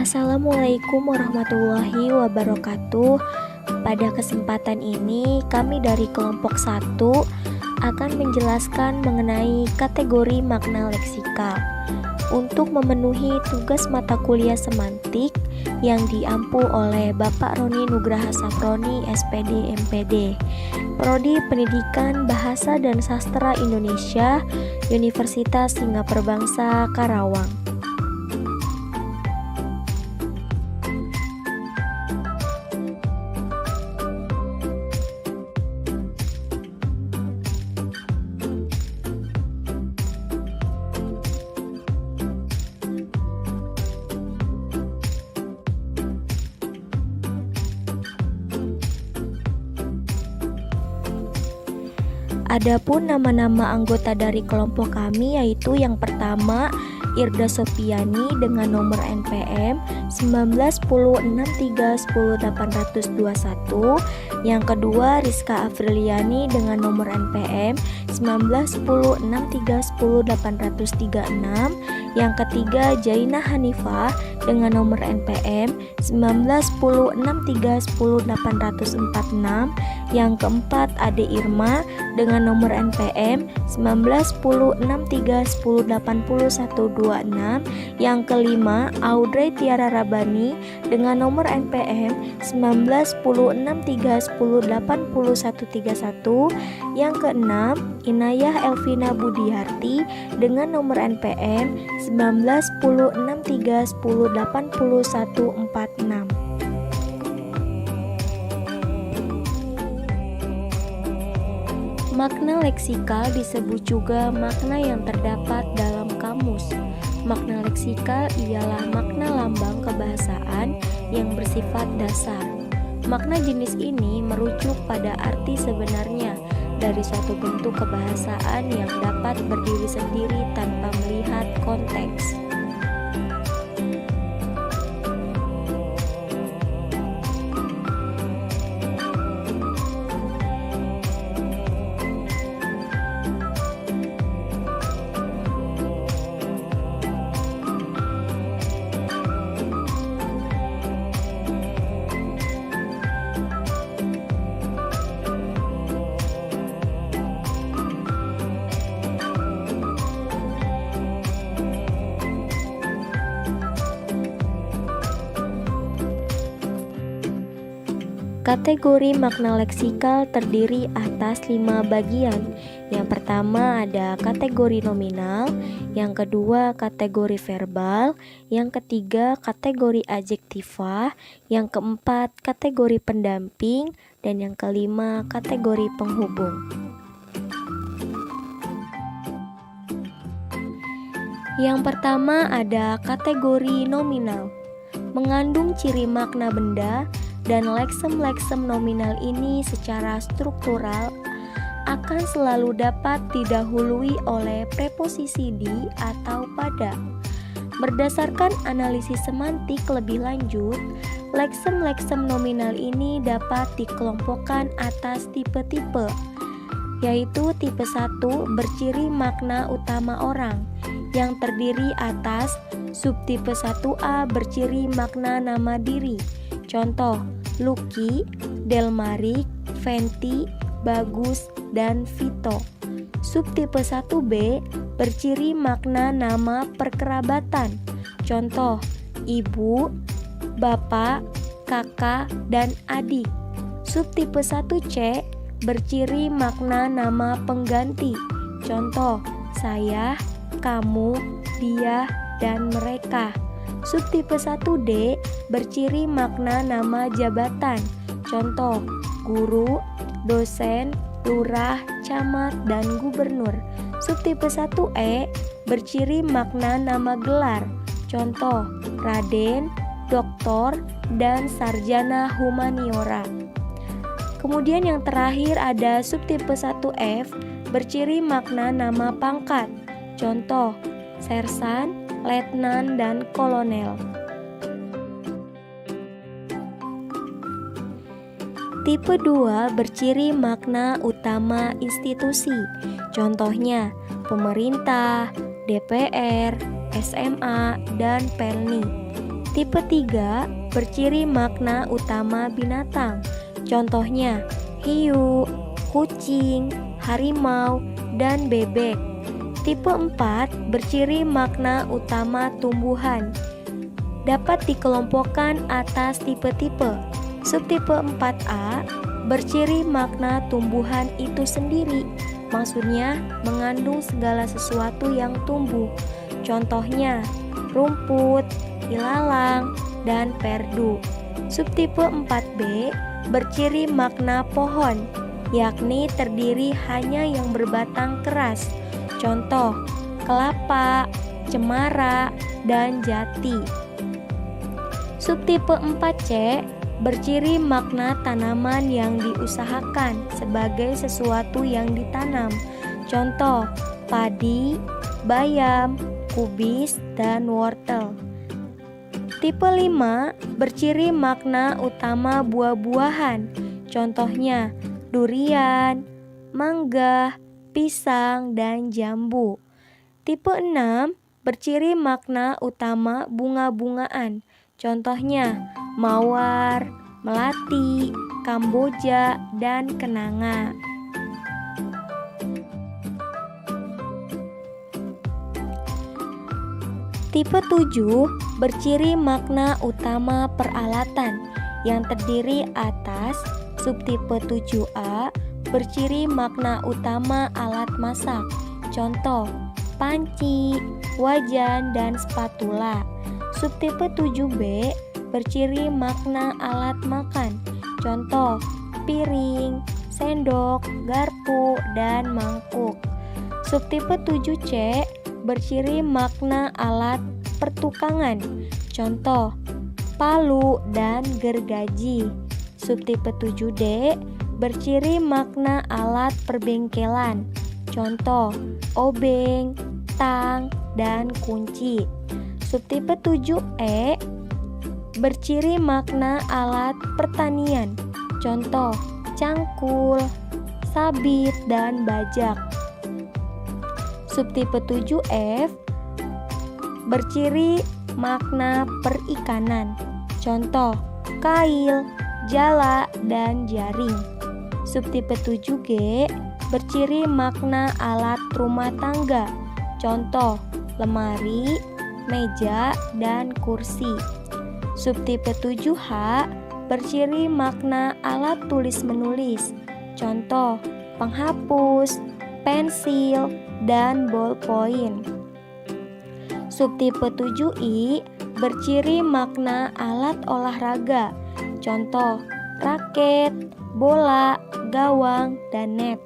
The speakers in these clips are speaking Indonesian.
Assalamualaikum warahmatullahi wabarakatuh. Pada kesempatan ini kami dari kelompok 1 akan menjelaskan mengenai kategori makna leksikal untuk memenuhi tugas mata kuliah semantik yang diampu oleh Bapak Roni Nugraha Safroni, SPD, MPD, Prodi Pendidikan Bahasa dan Sastra Indonesia, Universitas Singapura Bangsa, Karawang. Adapun nama-nama anggota dari kelompok kami yaitu yang pertama Irda Sofiani dengan nomor NPM 191063108821, yang kedua Rizka Afriliani dengan nomor NPM 191063108836, yang ketiga Jaina Hanifah dengan nomor NPM 191063108846, yang keempat Ade Irma dengan nomor NPM 191063108126, yang kelima Audrey Tiara Rabani dengan nomor NPM 191063108131, yang keenam Inayah Elvina Budiarti dengan nomor NPM 191063108146. Makna leksikal disebut juga makna yang terdapat dalam kamus. Makna leksikal ialah makna lambang kebahasaan yang bersifat dasar. Makna jenis ini merujuk pada arti sebenarnya dari suatu bentuk kebahasaan yang dapat berdiri sendiri tanpa melihat konteks. Kategori makna leksikal terdiri atas 5 bagian. Yang pertama ada kategori nominal, yang kedua kategori verbal, yang ketiga kategori adjektiva, yang keempat kategori pendamping, dan yang kelima kategori penghubung. Yang pertama ada kategori nominal, mengandung ciri makna benda dan leksem-leksem nominal ini secara struktural akan selalu dapat didahului oleh preposisi di atau pada. Berdasarkan analisis semantik lebih lanjut, leksem-leksem nominal ini dapat dikelompokkan atas tipe-tipe, yaitu tipe 1 berciri makna utama orang, yang terdiri atas subtipe 1A berciri makna nama diri. Contoh, Lucky, Delmarik, Fenty, Bagus, dan Vito. Subtipe 1B berciri makna nama perkerabatan. Contoh, ibu, bapak, kakak, dan adik. Subtipe 1C berciri makna nama pengganti. Contoh, saya, kamu, dia, dan mereka. Subtipe 1D berciri makna nama jabatan. Contoh, guru, dosen, lurah, camat, dan gubernur. Subtipe 1E berciri makna nama gelar. Contoh, raden, doktor, dan sarjana humaniora. Kemudian yang terakhir ada subtipe 1F berciri makna nama pangkat. Contoh, sersan, letnan, dan kolonel. Tipe 2 berciri makna utama institusi. Contohnya, pemerintah, DPR, SMA, dan Pelni. Tipe 3 berciri makna utama binatang. Contohnya hiu, kucing, harimau, dan bebek. Tipe 4 berciri makna utama tumbuhan. Dapat dikelompokkan atas tipe-tipe. Subtipe 4A berciri makna tumbuhan itu sendiri. Maksudnya mengandung segala sesuatu yang tumbuh. Contohnya rumput, ilalang, dan perdu. Subtipe 4B berciri makna pohon, yakni terdiri hanya yang berbatang keras. Contoh, kelapa, cemara, dan jati. Subtipe 4C berciri makna tanaman yang diusahakan sebagai sesuatu yang ditanam. Contoh, padi, bayam, kubis, dan wortel. Tipe 5 berciri makna utama buah-buahan. Contohnya durian, mangga, pisang, dan jambu. Tipe 6 berciri makna utama bunga-bungaan. Contohnya mawar, melati, kamboja, dan kenanga. Tipe 7 berciri makna utama peralatan yang terdiri atas. Subtipe 7A berciri makna utama alat masak. Contoh, panci, wajan, dan spatula. Subtipe 7B berciri makna alat makan. Contoh, piring, sendok, garpu, dan mangkuk. Subtipe 7C berciri makna alat pertukangan. Contoh, palu dan gergaji. Subtipe 7D berciri makna alat perbengkelan. Contoh, obeng, tang, dan kunci. Subtipe 7E berciri makna alat pertanian. Contoh, cangkul, sabit, dan bajak. Subtipe 7F berciri makna perikanan. Contoh, kail, jala, dan jaring. Subtipe 7G berciri makna alat rumah tangga. Contoh, lemari, meja, dan kursi. Subtipe 7H berciri makna alat tulis-menulis. Contoh, penghapus, pensil, dan ballpoint. Subtipe 7I berciri makna alat olahraga. Contoh, raket, bola, gawang, dan net.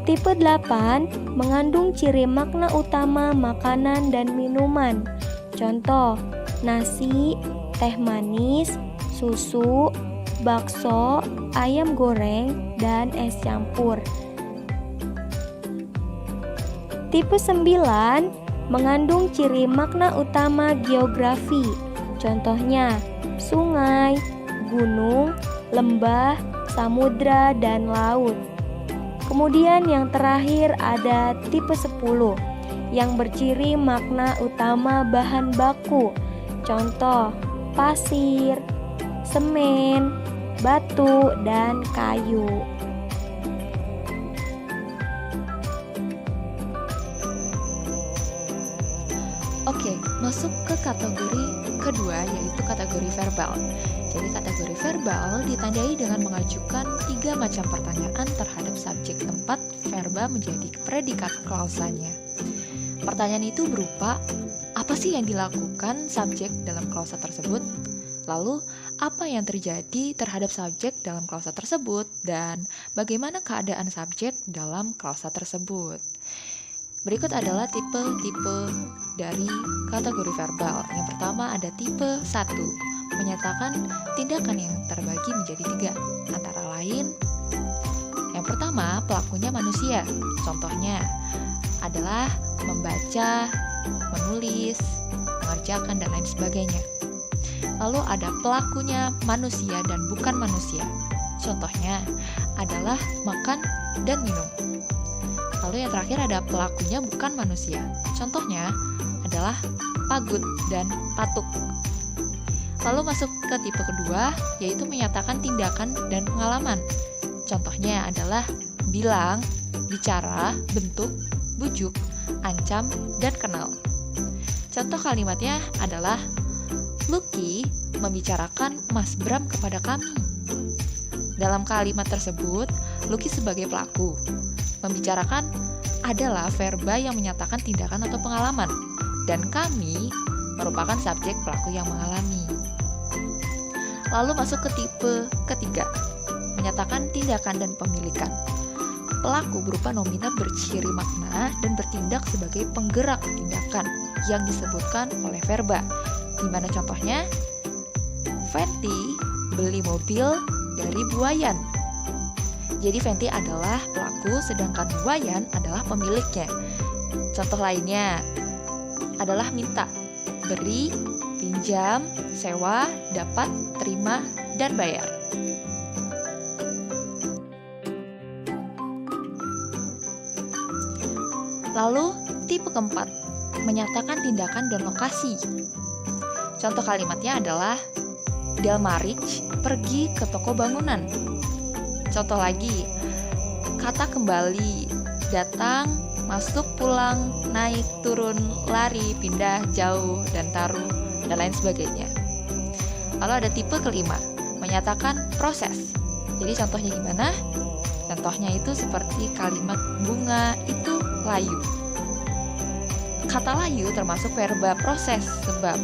Tipe 8 mengandung ciri makna utama makanan dan minuman. Contoh, nasi, teh manis, susu, bakso, ayam goreng, dan es campur. Tipe 9 mengandung ciri makna utama geografi. Contohnya, sungai, gunung, lembah, samudra, dan laut. Kemudian yang terakhir ada tipe 10 yang berciri makna utama bahan baku. Contoh, pasir, semen, batu, dan kayu. Oke, masuk ke kategori kedua, yaitu kategori verbal. Jadi kategori verbal ditandai dengan mengajukan 3 macam pertanyaan terhadap subjek tempat verba menjadi predikat klausanya. Pertanyaan itu berupa, apa sih yang dilakukan subjek dalam klausa tersebut? Lalu, apa yang terjadi terhadap subjek dalam klausa tersebut? Dan bagaimana keadaan subjek dalam klausa tersebut? Berikut adalah tipe-tipe dari kategori verbal. Yang pertama ada tipe 1, menyatakan tindakan yang terbagi menjadi 3. Antara lain, yang pertama pelakunya manusia. Contohnya adalah membaca, menulis, mengerjakan, dan lain sebagainya. Lalu ada pelakunya manusia dan bukan manusia. Contohnya adalah makan dan minum. Lalu yang terakhir ada pelakunya bukan manusia. Contohnya adalah pagut dan patuk. Lalu masuk ke tipe kedua, yaitu menyatakan tindakan dan pengalaman. Contohnya adalah bilang, bicara, bentuk, bujuk, ancam, dan kenal. Contoh kalimatnya adalah Lucky membicarakan Mas Bram kepada kami. Dalam kalimat tersebut, Lucky sebagai pelaku. Membicarakan adalah verba yang menyatakan tindakan atau pengalaman, dan kami merupakan subjek pelaku yang mengalami. Lalu masuk ke tipe ketiga, menyatakan tindakan dan pemilikan. Pelaku berupa nomina berciri makna dan bertindak sebagai penggerak tindakan yang disebutkan oleh verba. Gimana contohnya? Fenty beli mobil dari Buayan. Jadi Fenty adalah pelaku sedangkan Buayan adalah pemiliknya. Contoh lainnya adalah minta, beri, pinjam, sewa, dapat, terima, dan bayar. Lalu tipe keempat, menyatakan tindakan dan lokasi. Contoh kalimatnya adalah Delmarich pergi ke toko bangunan. Contoh lagi, kata kembali, datang, masuk, pulang, naik, turun, lari, pindah, jauh, dan taruh, dan lain sebagainya. Lalu ada tipe kelima, menyatakan proses. Jadi contohnya gimana? Contohnya itu seperti kalimat bunga itu layu. Kata layu termasuk verba proses sebab.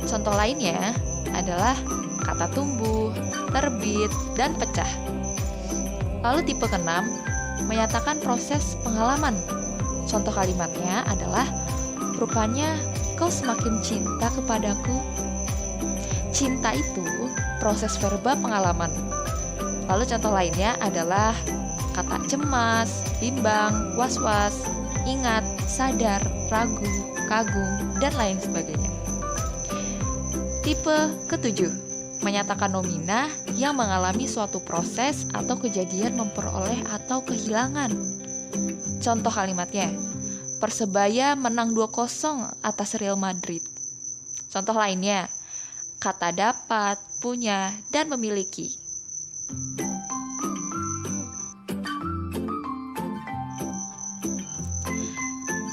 Contoh lainnya adalah kata tumbuh, terbit, dan pecah. Lalu tipe keenam, menyatakan proses pengalaman. Contoh kalimatnya adalah rupanya kau semakin cinta kepadaku. Cinta itu proses verba pengalaman. Lalu contoh lainnya adalah kata cemas, bimbang, was-was, ingat, sadar, ragu, kagum, dan lain sebagainya. Tipe ketujuh, menyatakan nomina yang mengalami suatu proses atau kejadian memperoleh atau kehilangan. Contoh kalimatnya, Persebaya menang 2-0 atas Real Madrid. Contoh lainnya, kata dapat, punya, dan memiliki.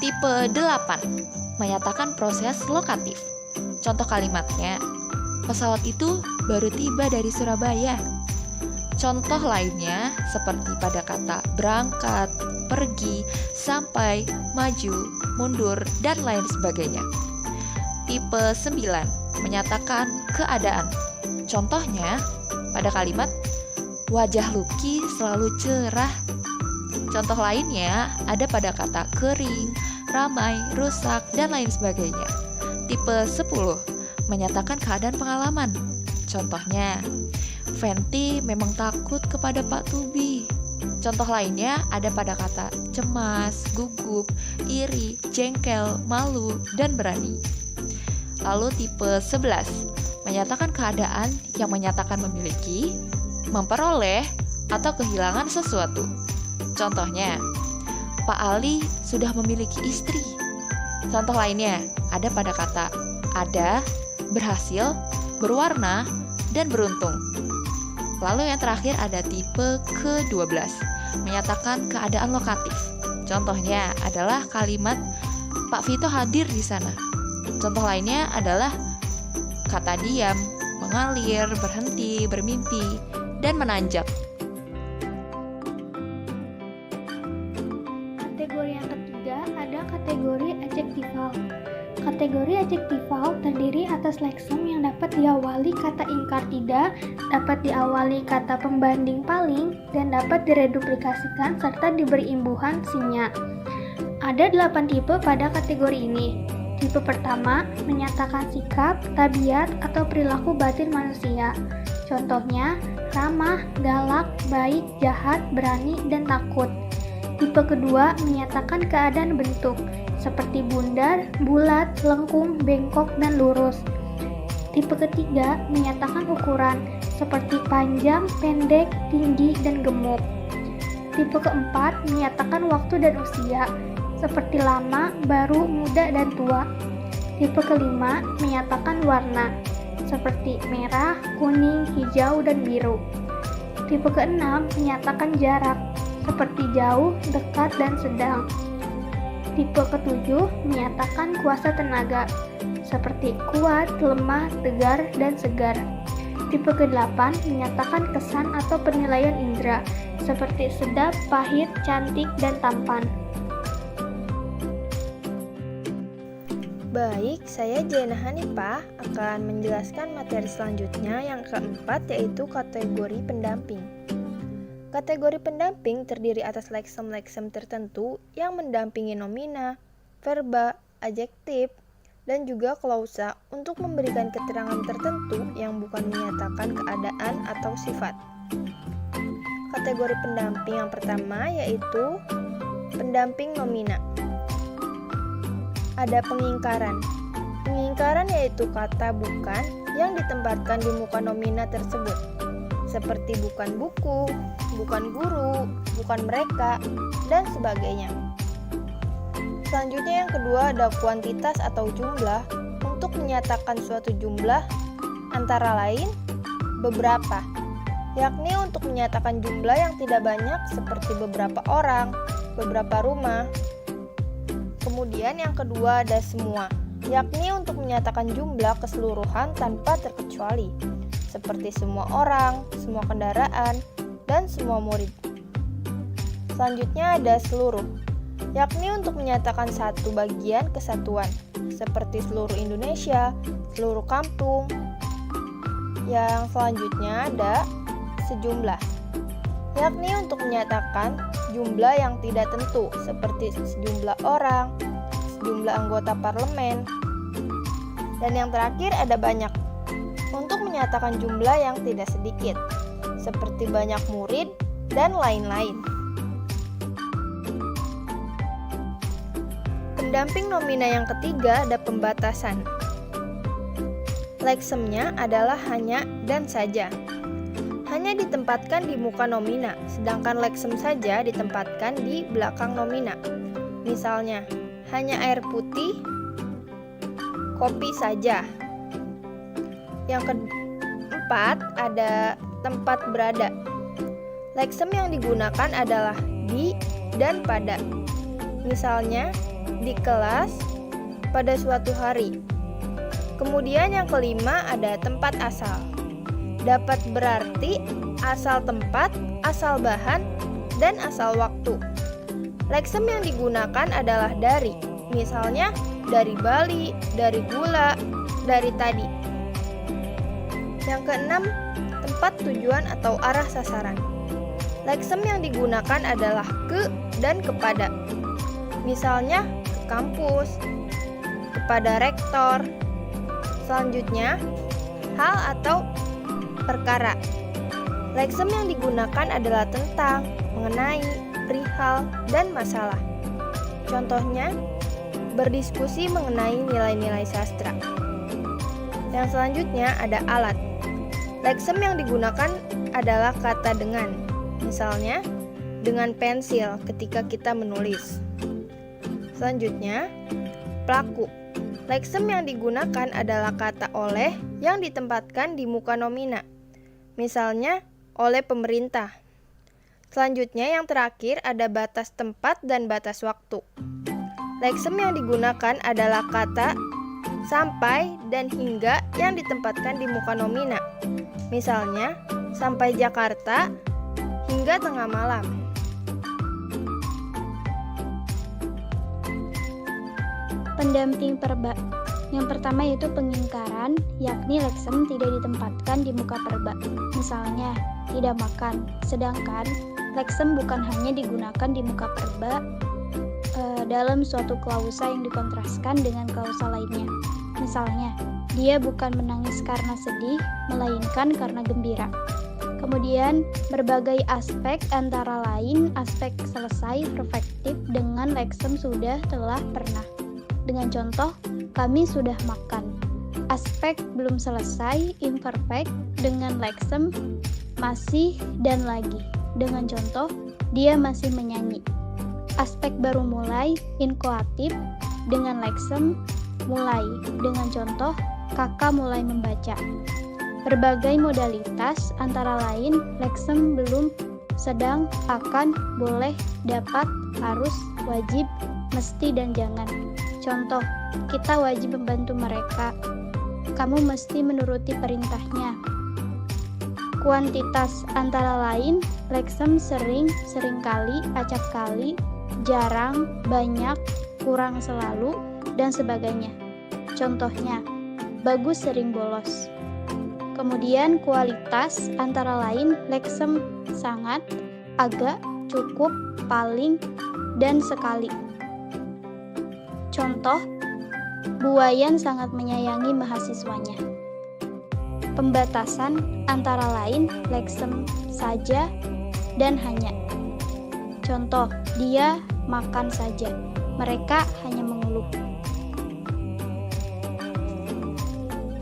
Tipe 8, menyatakan proses lokatif. Contoh kalimatnya, pesawat itu baru tiba dari Surabaya. Contoh lainnya seperti pada kata berangkat, pergi, sampai, maju, mundur, dan lain sebagainya. Tipe 9, menyatakan keadaan. Contohnya pada kalimat wajah Lucky selalu cerah. Contoh lainnya ada pada kata kering, ramai, rusak, dan lain sebagainya. Tipe 10, menyatakan keadaan pengalaman. Contohnya, Fenty memang takut kepada Pak Tubi. Contoh lainnya ada pada kata cemas, gugup, iri, jengkel, malu, dan berani. Lalu tipe 11, menyatakan keadaan yang menyatakan memiliki, memperoleh, atau kehilangan sesuatu. Contohnya, Pak Ali sudah memiliki istri. Contoh lainnya ada pada kata ada, berhasil, berwarna, dan beruntung. Lalu yang terakhir ada tipe ke-12, menyatakan keadaan lokatif. Contohnya adalah kalimat Pak Vito hadir di sana. Contoh lainnya adalah kata diam, mengalir, berhenti, bermimpi, dan menanjak. Kategori yang ketiga ada kategori adjektifal. Kategori adjektifal terdiri atas leksem yang dapat diawali kata ingkar tidak, dapat diawali kata pembanding paling, dan dapat direduplikasikan serta diberi imbuhan sinya. Ada 8 tipe pada kategori ini. Tipe pertama, menyatakan sikap, tabiat, atau perilaku batin manusia. Contohnya, ramah, galak, baik, jahat, berani, dan takut. Tipe kedua, menyatakan keadaan bentuk, seperti bundar, bulat, lengkung, bengkok, dan lurus. Tipe ketiga, menyatakan ukuran, seperti panjang, pendek, tinggi, dan gemuk. Tipe keempat, menyatakan waktu dan usia, seperti lama, baru, muda, dan tua. Tipe kelima menyatakan warna, seperti merah, kuning, hijau, dan biru. Tipe keenam menyatakan jarak, seperti jauh, dekat, dan sedang. Tipe ketujuh menyatakan kuasa tenaga, seperti kuat, lemah, tegar, dan segar. Tipe ke-8 menyatakan kesan atau penilaian indera, seperti sedap, pahit, cantik, dan tampan. Baik, saya Jaina Hanifah akan menjelaskan materi selanjutnya yang keempat, yaitu kategori pendamping. Kategori pendamping terdiri atas leksem-leksem tertentu yang mendampingi nomina, verba, adjektif, dan juga klausa untuk memberikan keterangan tertentu yang bukan menyatakan keadaan atau sifat. Kategori pendamping yang pertama yaitu pendamping nomina. Ada pengingkaran. Pengingkaran yaitu kata bukan yang ditempatkan di muka nomina tersebut, seperti bukan buku, bukan guru, bukan mereka, dan sebagainya. Selanjutnya yang kedua ada kuantitas atau jumlah untuk menyatakan suatu jumlah antara lain beberapa, yakni untuk menyatakan jumlah yang tidak banyak seperti beberapa orang, beberapa rumah. Kemudian yang kedua ada semua, yakni untuk menyatakan jumlah keseluruhan tanpa terkecuali, seperti semua orang, semua kendaraan, dan semua murid. Selanjutnya ada seluruh, yakni untuk menyatakan satu bagian kesatuan, seperti seluruh Indonesia, seluruh kampung. Yang selanjutnya ada sejumlah, yakni untuk menyatakan jumlah yang tidak tentu, seperti sejumlah orang, sejumlah anggota parlemen. Dan yang terakhir ada banyak, untuk menyatakan jumlah yang tidak sedikit, seperti banyak murid dan lain-lain. Pendamping nomina yang ketiga ada pembatasan. Leksemnya adalah hanya dan saja. Hanya ditempatkan di muka nomina, sedangkan leksem saja ditempatkan di belakang nomina. Misalnya, hanya air putih, kopi saja. Yang keempat ada tempat berada. Leksem yang digunakan adalah di dan pada. Misalnya, di kelas, pada suatu hari. Kemudian yang kelima ada tempat asal. Dapat berarti asal tempat, asal bahan, dan asal waktu. Leksem yang digunakan adalah dari. Misalnya, dari Bali, dari gula, dari tadi. Yang keenam, tempat tujuan atau arah sasaran. Leksem yang digunakan adalah ke dan kepada. Misalnya, ke kampus, kepada rektor. Selanjutnya, hal atau perkara. Leksem yang digunakan adalah tentang, mengenai, perihal, dan masalah. Contohnya, berdiskusi mengenai nilai-nilai sastra. Yang selanjutnya ada alat. Leksem yang digunakan adalah kata dengan. Misalnya, dengan pensil ketika kita menulis. Selanjutnya, pelaku. Leksem yang digunakan adalah kata oleh yang ditempatkan di muka nomina. Misalnya, oleh pemerintah. Selanjutnya yang terakhir ada batas tempat dan batas waktu. Leksem yang digunakan adalah kata sampai dan hingga yang ditempatkan di muka nomina. Misalnya, sampai Jakarta hingga tengah malam. Pendamping perba. Yang pertama yaitu pengingkaran, yakni leksem tidak ditempatkan di muka perba. Misalnya, tidak makan. Sedangkan leksem bukan hanya digunakan di muka perba dalam suatu klausa yang dikontraskan dengan klausa lainnya. Misalnya, dia bukan menangis karena sedih, melainkan karena gembira. Kemudian, berbagai aspek antara lain aspek selesai, perfektif dengan leksem sudah, telah, pernah. Dengan contoh, kami sudah makan. Aspek belum selesai, imperfect, dengan leksem masih dan lagi. Dengan contoh, dia masih menyanyi. Aspek baru mulai, inkoatif, dengan leksem, mulai, dengan contoh, kakak mulai membaca. Berbagai modalitas, antara lain, leksem, belum, sedang, akan, boleh, dapat, harus, wajib, mesti, dan jangan. Contoh, kita wajib membantu mereka. Kamu mesti menuruti perintahnya. Kuantitas, antara lain, leksem, sering, seringkali, acapkali, jarang, banyak, kurang selalu, dan sebagainya. Contohnya, bagus sering bolos. Kemudian kualitas, antara lain, leksem, sangat, agak, cukup, paling, dan sekali. Contoh, Bu Wayan sangat menyayangi mahasiswanya. Pembatasan, antara lain, leksem, saja, dan hanya. Contoh, dia makan saja, mereka hanya mengeluh.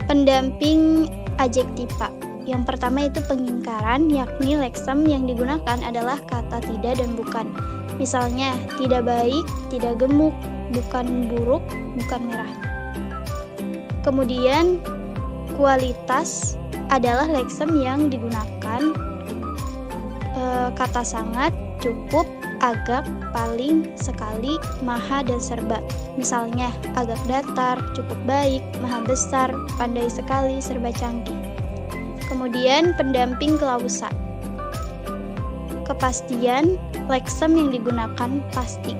Pendamping adjektiva. Yang pertama itu pengingkaran, yakni leksem yang digunakan adalah kata tidak dan bukan. Misalnya, tidak baik, tidak gemuk, bukan buruk, bukan merah. Kemudian, kualitas adalah leksem yang digunakan kata sangat, cukup, agak, paling, sekali, maha, dan serba. Misalnya, agak datar, cukup baik, maha besar, pandai sekali, serba canggih. Kemudian, pendamping klausa. Kepastian, leksem yang digunakan pasti,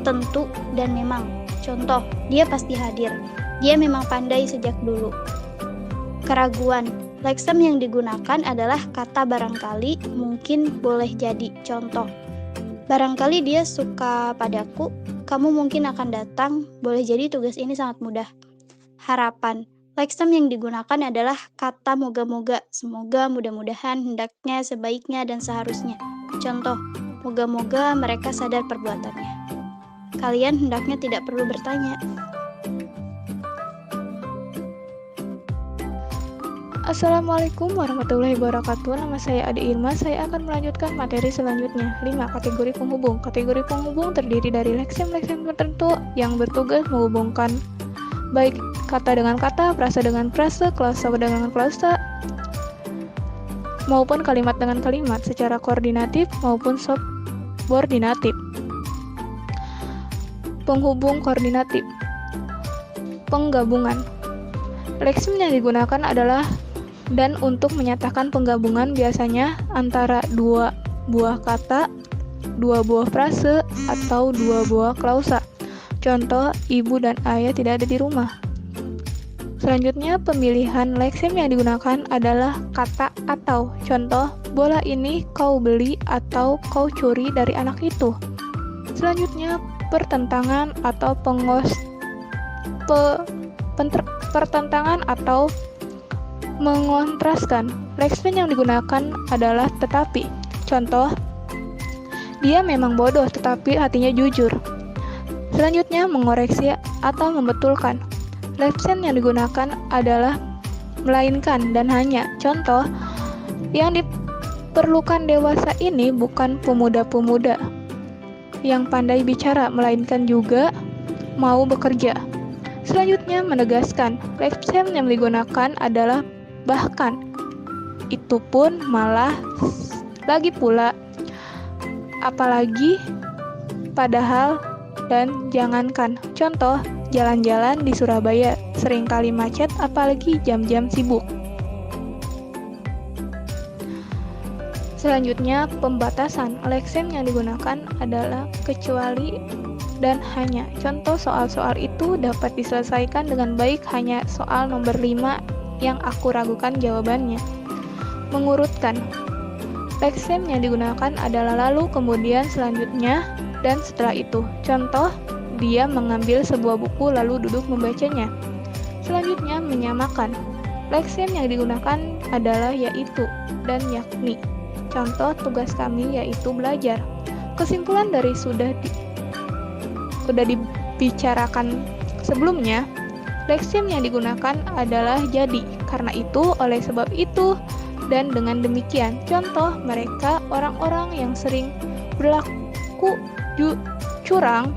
tentu, dan memang. Contoh, dia pasti hadir. Dia memang pandai sejak dulu. Keraguan, leksem yang digunakan adalah kata barangkali, mungkin, boleh jadi. Contoh, barangkali dia suka padaku, kamu mungkin akan datang, boleh jadi tugas ini sangat mudah. Harapan, leksem yang digunakan adalah kata moga-moga, semoga, mudah-mudahan, hendaknya, sebaiknya, dan seharusnya. Contoh, moga-moga mereka sadar perbuatannya. Kalian hendaknya tidak perlu bertanya. Assalamualaikum warahmatullahi wabarakatuh. Nama saya Adi Irma. Saya akan melanjutkan materi selanjutnya. 5. Kategori penghubung. Kategori penghubung terdiri dari leksem-leksem tertentu yang bertugas menghubungkan baik kata dengan kata, frasa dengan frasa, klausa dengan klausa, maupun kalimat dengan kalimat secara koordinatif maupun subordinatif. Penghubung koordinatif. Penggabungan. Leksem yang digunakan adalah dan untuk menyatakan penggabungan biasanya antara dua buah kata, dua buah frase, atau dua buah klausa. Contoh, ibu dan ayah tidak ada di rumah. Selanjutnya, pemilihan leksem yang digunakan adalah kata atau. Contoh, bola ini kau beli atau kau curi dari anak itu. Selanjutnya, pertentangan atau pertentangan atau mengontraskan. Leksem yang digunakan adalah tetapi. Contoh, dia memang bodoh tetapi hatinya jujur. Selanjutnya, mengoreksi atau membetulkan. Leksem yang digunakan adalah melainkan dan hanya. Contoh, yang diperlukan dewasa ini bukan pemuda-pemuda yang pandai bicara, melainkan juga mau bekerja. Selanjutnya, menegaskan. Leksem yang digunakan adalah bahkan, itu pun, malah, lagi pula, apalagi, padahal, dan jangankan. Contoh, jalan-jalan di Surabaya seringkali macet apalagi jam-jam sibuk. Selanjutnya, pembatasan. Leksem yang digunakan adalah kecuali dan hanya. Contoh soal-soal itu dapat diselesaikan dengan baik hanya soal nomor 5 yang aku ragukan jawabannya. Mengurutkan. Leksem yang digunakan adalah lalu, kemudian, selanjutnya, dan setelah itu. Contoh, dia mengambil sebuah buku lalu duduk membacanya. Selanjutnya, menyamakan. Leksem yang digunakan adalah yaitu dan yakni. Contoh, tugas kami yaitu belajar. Kesimpulan dari sudah dibicarakan sebelumnya, leksem yang digunakan adalah jadi, karena itu, oleh sebab itu, dan dengan demikian. Contoh, mereka orang-orang yang sering berlaku curang.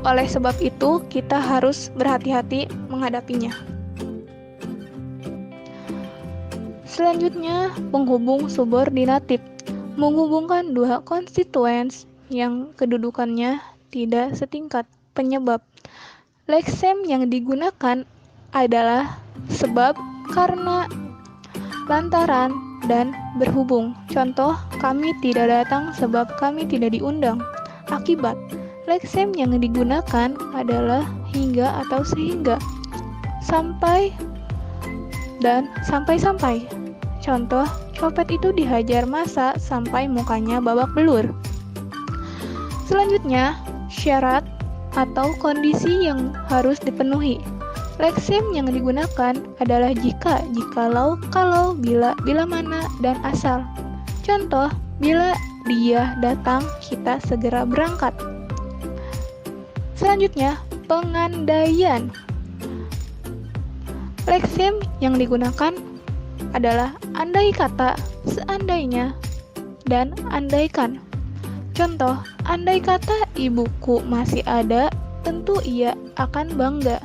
Oleh sebab itu, kita harus berhati-hati menghadapinya. Selanjutnya, penghubung subordinatif menghubungkan dua konstituens yang kedudukannya tidak setingkat. Penyebab leksem yang digunakan adalah sebab, karena, lantaran, dan berhubung. Contoh, kami tidak datang sebab kami tidak diundang. Akibat, leksem yang digunakan adalah hingga atau sehingga, sampai, dan sampai-sampai. Contoh, copet itu dihajar massa sampai mukanya babak belur. Selanjutnya, syarat atau kondisi yang harus dipenuhi. Leksem yang digunakan adalah jika, jikalau, kalau, bila, bila mana, dan asal. Contoh, bila dia datang, kita segera berangkat. Selanjutnya, pengandaian. Leksem yang digunakan adalah andai kata, seandainya, dan andaikan. Contoh, andai kata ibuku masih ada, tentu ia akan bangga.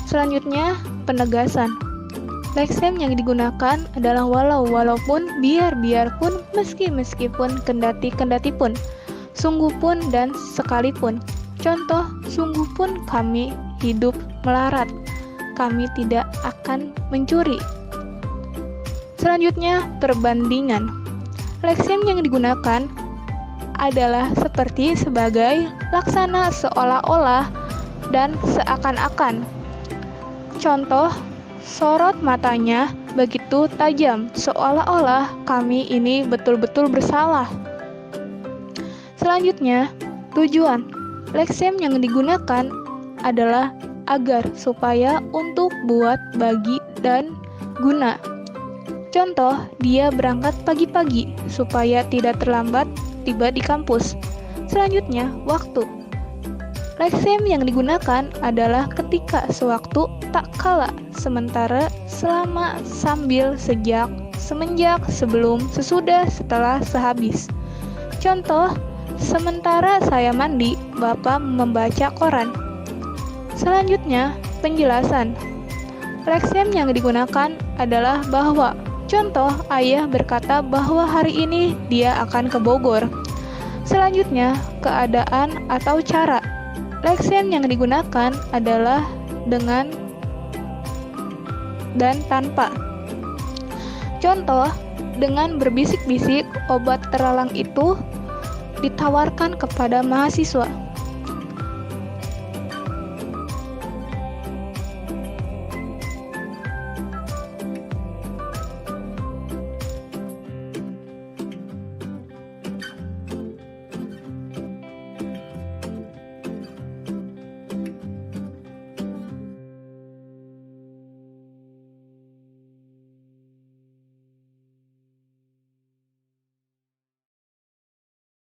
Selanjutnya, penegasan. Leksem yang digunakan adalah walau, walaupun, biar, biarpun, meski, meskipun, kendati, kendatipun, sungguh pun, dan sekalipun. Contoh, sungguh pun kami hidup melarat, kami tidak akan mencuri. Selanjutnya, perbandingan. Leksem yang digunakan adalah seperti, sebagai, laksana, seolah-olah, dan seakan-akan. Contoh, sorot matanya begitu tajam, seolah-olah kami ini betul-betul bersalah. Selanjutnya, tujuan. Leksem yang digunakan adalah agar, supaya, untuk, buat, bagi, dan guna. Contoh, dia berangkat pagi-pagi supaya tidak terlambat tiba di kampus. Selanjutnya, waktu. Leksem yang digunakan adalah ketika, sewaktu, tak kala, sementara, selama, sambil, sejak, semenjak, sebelum, sesudah, setelah, sehabis. Contoh, sementara saya mandi, Bapak membaca koran. Selanjutnya, penjelasan. Leksem yang digunakan adalah bahwa. Contoh, ayah berkata bahwa hari ini dia akan ke Bogor. Selanjutnya, keadaan atau cara. Leksem yang digunakan adalah dengan dan tanpa. Contoh, dengan berbisik-bisik, obat teralang itu ditawarkan kepada mahasiswa.